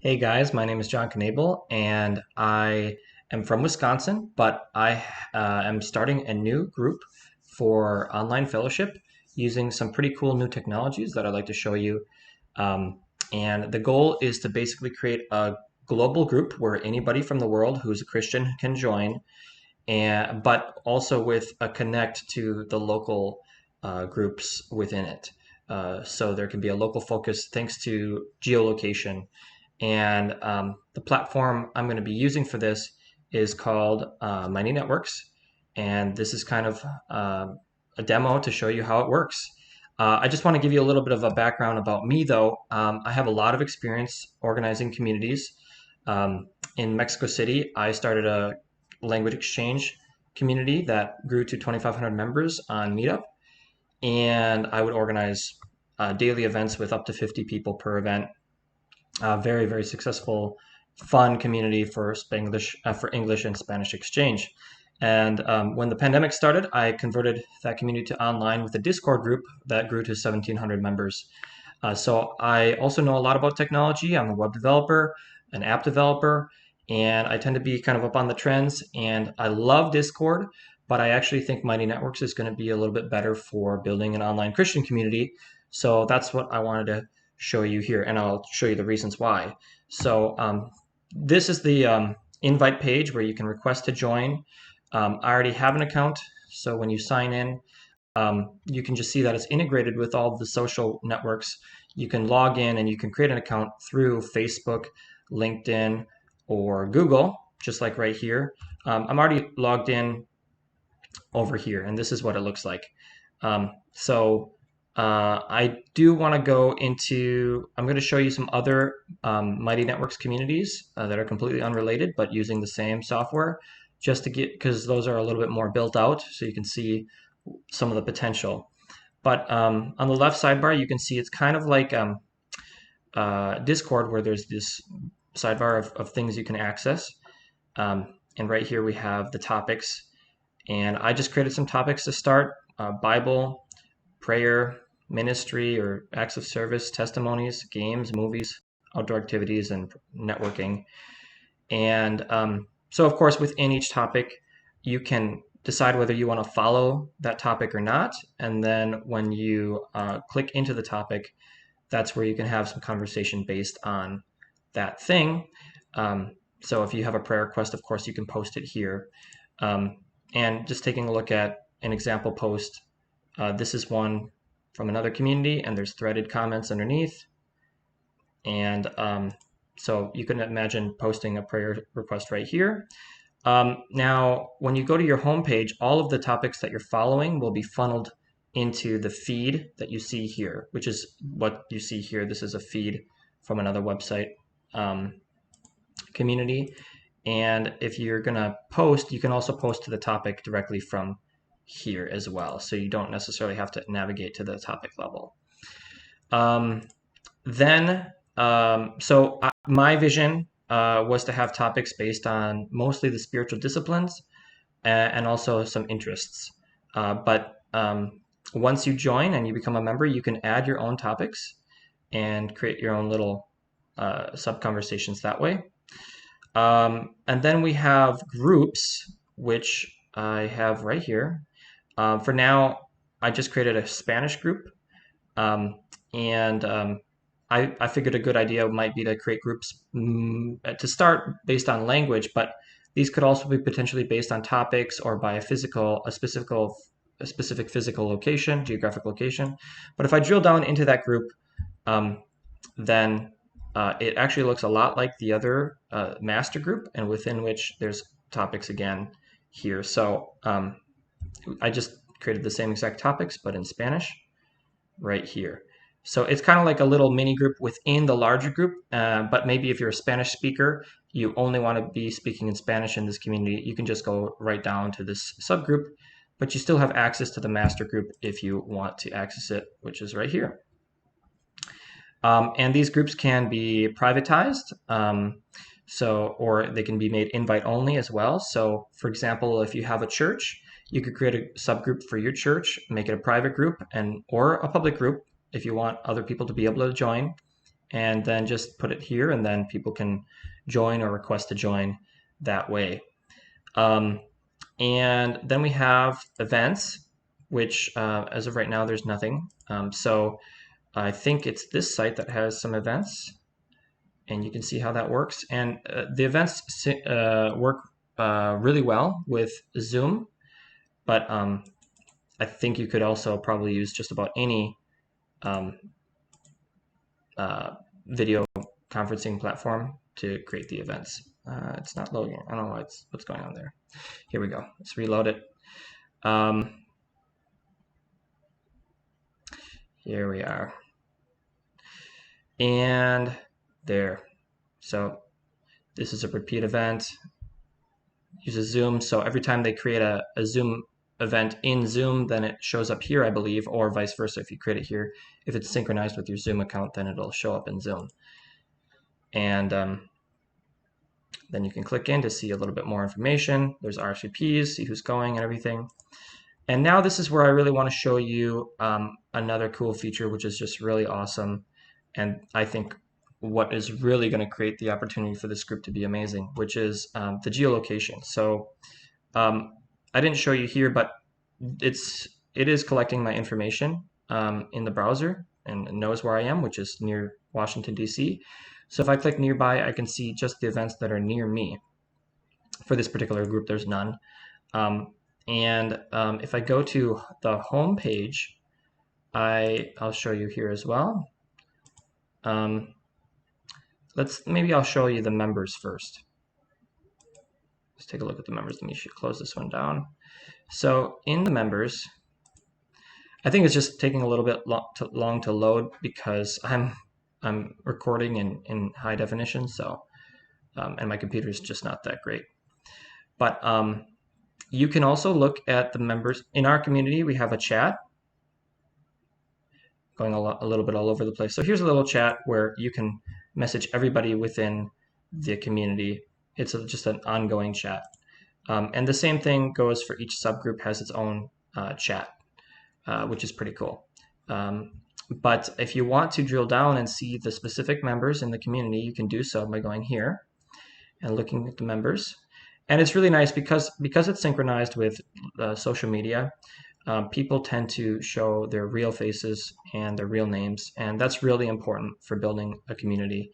Hey guys, my name is John Knabel, and I am from Wisconsin, but I am starting a new group for online fellowship using some pretty cool new technologies that I'd like to show you. Um, and the goal is to basically create a global group where anybody from the world who's a Christian can join, and but also with a connect to the local groups within it. So there can be a local focus thanks to geolocation. And the platform I'm going to be using for this is called Mighty Networks. And this is kind of a demo to show you how it works. I just want to give you a little bit of a background about me, though. I have a lot of experience organizing communities. In Mexico City, I started a language exchange community that grew to 2,500 members on Meetup. And I would organize daily events with up to 50 people per event. Very, very successful, fun community for for English and Spanish exchange. And when the pandemic started, I converted that community to online with a Discord group that grew to 1,700 members. So I also know a lot about technology. I'm a web developer, an app developer, and I tend to be kind of up on the trends. And I love Discord, but I actually think Mighty Networks is going to be a little bit better for building an online Christian community. So that's what I wanted to show you here, and I'll show you the reasons why. So this is the invite page where you can request to join. I already have an account, so when you sign in, you can just see that it's integrated with all of the social networks. You can log in and you can create an account through Facebook, LinkedIn, or Google, just like right here. I'm already logged in over here, and this is what it looks like. I do want to go into, I'm going to show you some other Mighty Networks communities that are completely unrelated, but using the same software, just to get, because those are a little bit more built out, so you can see some of the potential. But on the left sidebar, you can see it's kind of like Discord, where there's this sidebar of things you can access. And right here we have the topics. And I just created some topics to start: Bible, prayer, ministry or acts of service, testimonies, games, movies, outdoor activities, and networking. And so, of course, within each topic, you can decide whether you want to follow that topic or not. And then when you click into the topic, that's where you can have some conversation based on that thing. So if you have a prayer request, of course, you can post it here. And just taking a look at an example post, this is one from another community, and there's threaded comments underneath. And so you can imagine posting a prayer request right here. Now, when you go to your homepage, all of the topics that you're following will be funneled into the feed that you see here, which is what you see here. This is a feed from another website community. And if you're going to post, you can also post to the topic directly from here as well. So you don't necessarily have to navigate to the topic level. My vision was to have topics based on mostly the spiritual disciplines and also some interests. But once you join and you become a member, you can add your own topics and create your own little sub-conversations that way. And then we have groups, which I have right here. For now, I just created a Spanish group. I figured a good idea might be to create groups to start based on language, but these could also be potentially based on topics or by a specific physical location, geographic location. But if I drill down into that group, then it actually looks a lot like the other master group, and within which there's topics again here. So I just created the same exact topics, but in Spanish right here. So it's kind of like a little mini group within the larger group, but maybe if you're a Spanish speaker, you only want to be speaking in Spanish in this community, you can just go right down to this subgroup, but you still have access to the master group if you want to access it, which is right here. And these groups can be privatized, or they can be made invite only as well. So for example, if you have a church, you could create a subgroup for your church, make it a private group or a public group if you want other people to be able to join. and then just put it here, and then people can join or request to join that way. And then we have events, which as of right now, there's nothing. So I think it's this site that has some events, and you can see how that works. And the events work really well with Zoom, but I think you could also probably use just about any um, video conferencing platform to create the events. It's not loading. I don't know what's going on there. Here we go. Let's reload it. Here we are. And there. So this is a repeat event. Uses Zoom. So every time they create a Zoom event in Zoom, then it shows up here, I believe, or vice versa. If you create it here, if it's synchronized with your Zoom account, then it'll show up in Zoom. And then you can click in to see a little bit more information. There's RSVPs, see who's going and everything. And now this is where I really want to show you another cool feature, which is just really awesome. And I think what is really going to create the opportunity for this group to be amazing, which is the geolocation. So I didn't show you here, but it is collecting my information in the browser and knows where I am, which is near Washington, D.C. So if I click nearby, I can see just the events that are near me. For this particular group, there's none. If I go to the home page, I'll show you here as well. Maybe I'll show you the members first. Let's take a look at the members. Let me close this one down. So in the members, I think it's just taking a little bit long to load because I'm recording in high definition, so and my computer is just not that great. But you can also look at the members. In our community, we have a chat going a little bit all over the place. So here's a little chat where you can message everybody within the community. It's just an ongoing chat. And the same thing goes for each subgroup, has its own chat, which is pretty cool. But if you want to drill down and see the specific members in the community, you can do so by going here and looking at the members. And it's really nice because it's synchronized with social media. People tend to show their real faces and their real names, and that's really important for building a community,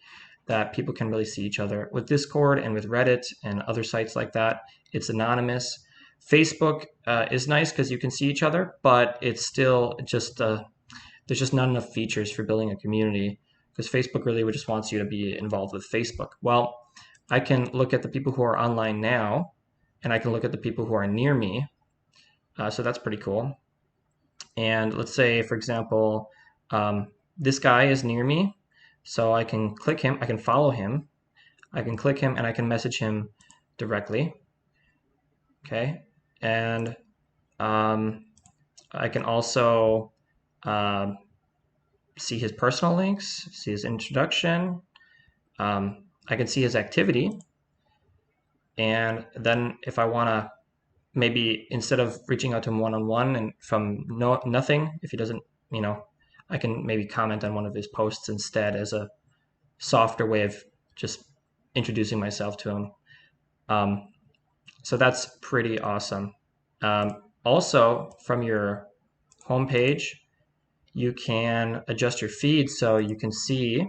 that people can really see each other. With Discord and with Reddit and other sites like that, it's anonymous. Facebook is nice because you can see each other, but it's still just there's just not enough features for building a community, because Facebook really just wants you to be involved with Facebook. Well, I can look at the people who are online now, and I can look at the people who are near me. So that's pretty cool. And let's say, for example, this guy is near me, so I can click him, I can follow him, I can click him, and I can message him directly. Okay, and I can also see his personal links, see his introduction. I can see his activity, and then if I want to, maybe instead of reaching out to him one-on-one and from nothing, if he doesn't, I can maybe comment on one of his posts instead as a softer way of just introducing myself to him. So that's pretty awesome. Also, from your homepage, you can adjust your feed so you can see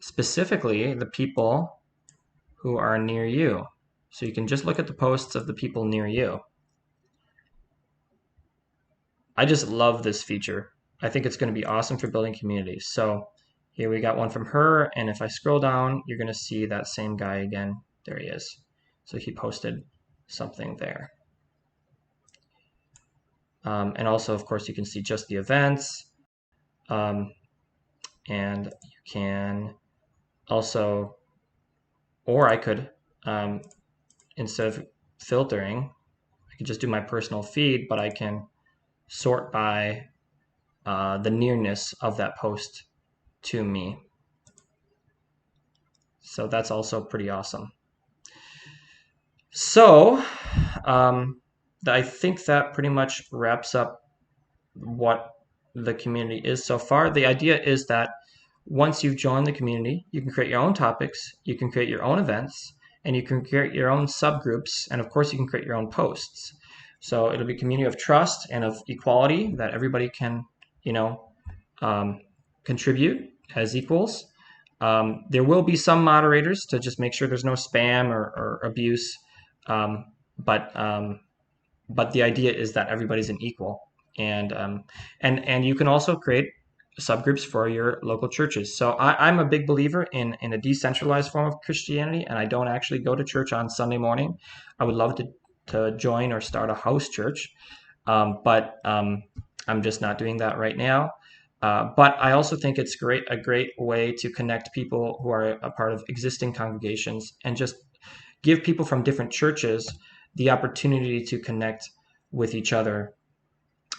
specifically the people who are near you. So you can just look at the posts of the people near you. I just love this feature. I think it's going to be awesome for building communities. So here we got one from her, and if I scroll down, you're going to see that same guy again. There he is. So he posted something there. And also, of course, you can see just the events. And you can also, or I could, instead of filtering, I could just do my personal feed, but I can sort by the nearness of that post to me. So that's also pretty awesome. So I think that pretty much wraps up what the community is so far. The idea is that once you've joined the community, you can create your own topics, you can create your own events, and you can create your own subgroups, and of course you can create your own posts. So it'll be a community of trust and of equality that everybody can, you know, um, contribute as equals. There will be some moderators to just make sure there's no spam or abuse, um, but um, but the idea is that everybody's an equal, and and you can also create subgroups for your local churches. So I'm a big believer in a decentralized form of Christianity, and I don't actually go to church on Sunday morning. I would love to join or start a house church, but I'm just not doing that right now. But I also think it's a great way to connect people who are a part of existing congregations and just give people from different churches the opportunity to connect with each other,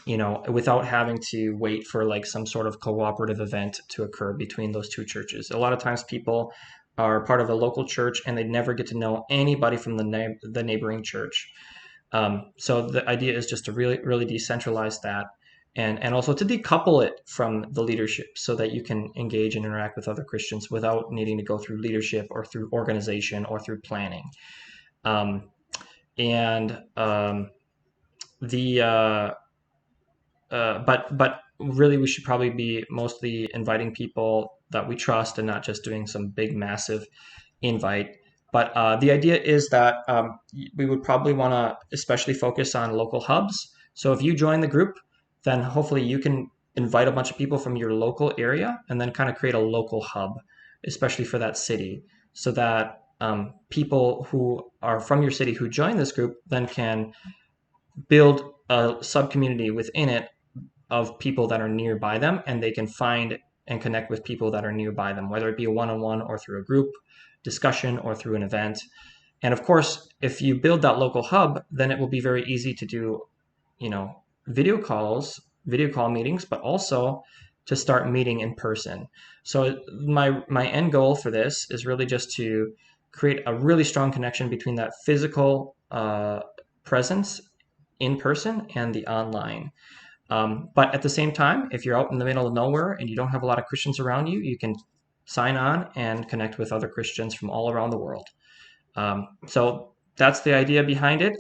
without having to wait for like some sort of cooperative event to occur between those two churches. A lot of times people are part of a local church and they never get to know anybody from the neighboring church. So the idea is just to really, really decentralize that, and also to decouple it from the leadership so that you can engage and interact with other Christians without needing to go through leadership or through organization or through planning. Um, and the but really we should probably be mostly inviting people that we trust and not just doing some big massive invite. But the idea is that we would probably want to especially focus on local hubs. So if you join the group, then hopefully you can invite a bunch of people from your local area and then kind of create a local hub, especially for that city, so that people who are from your city who join this group then can build a sub community within it of people that are nearby them, and they can find and connect with people that are nearby them, whether it be a one-on-one or through a group discussion or through an event. And of course, if you build that local hub, then it will be very easy to do, video call meetings, but also to start meeting in person. So my end goal for this is really just to create a really strong connection between that physical presence in person and the online. But at the same time, if you're out in the middle of nowhere and you don't have a lot of Christians around you, you can sign on and connect with other Christians from all around the world. So that's the idea behind it.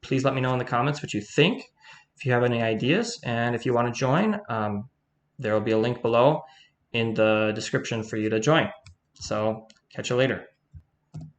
Please let me know in the comments what you think, if you have any ideas, and if you want to join, there will be a link below in the description for you to join. So catch you later.